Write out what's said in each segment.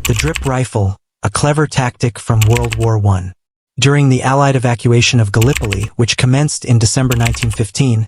The drip rifle, a clever tactic from World War I. During the Allied evacuation of Gallipoli, which commenced in December 1915,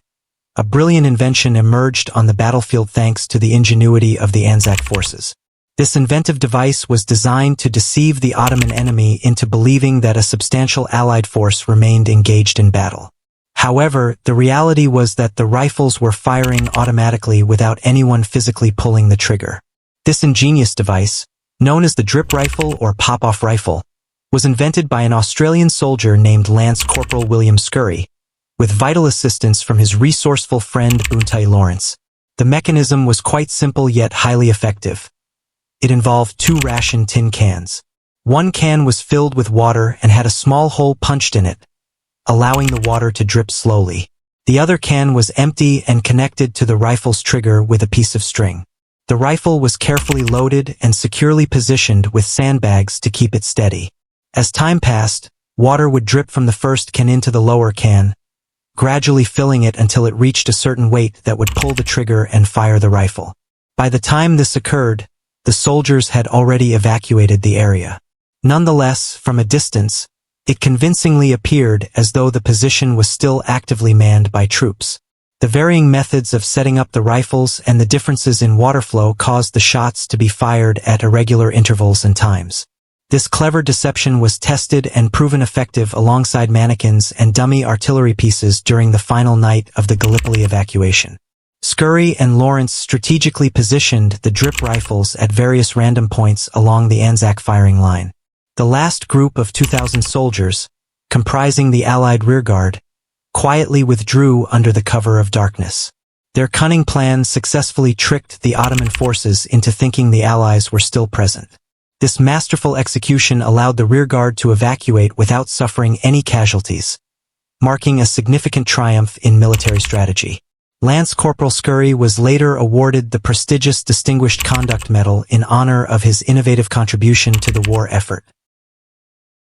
a brilliant invention emerged on the battlefield thanks to the ingenuity of the Anzac forces. This inventive device was designed to deceive the Ottoman enemy into believing that a substantial Allied force remained engaged in battle. However, the reality was that the rifles were firing automatically without anyone physically pulling the trigger. This ingenious device, known as the drip rifle or pop-off rifle, was invented by an Australian soldier named Lance Corporal William Scurry, with vital assistance from his resourceful friend Boontai Lawrence. The mechanism was quite simple yet highly effective. It involved 2 ration tin cans. One can was filled with water and had a small hole punched in it, allowing the water to drip slowly. The other can was empty and connected to the rifle's trigger with a piece of string. The rifle was carefully loaded and securely positioned with sandbags to keep it steady. As time passed, water would drip from the first can into the lower can, gradually filling it until it reached a certain weight that would pull the trigger and fire the rifle. By the time this occurred, the soldiers had already evacuated the area. Nonetheless, from a distance, it convincingly appeared as though the position was still actively manned by troops. The varying methods of setting up the rifles and the differences in water flow caused the shots to be fired at irregular intervals and times. This clever deception was tested and proven effective alongside mannequins and dummy artillery pieces during the final night of the Gallipoli evacuation. Scurry and Lawrence strategically positioned the drip rifles at various random points along the Anzac firing line. The last group of 2,000 soldiers, comprising the Allied rearguard, quietly withdrew under the cover of darkness. Their cunning plan successfully tricked the Ottoman forces into thinking the Allies were still present. This masterful execution allowed the rearguard to evacuate without suffering any casualties, marking a significant triumph in military strategy. Lance Corporal Scurry was later awarded the prestigious Distinguished Conduct Medal in honor of his innovative contribution to the war effort.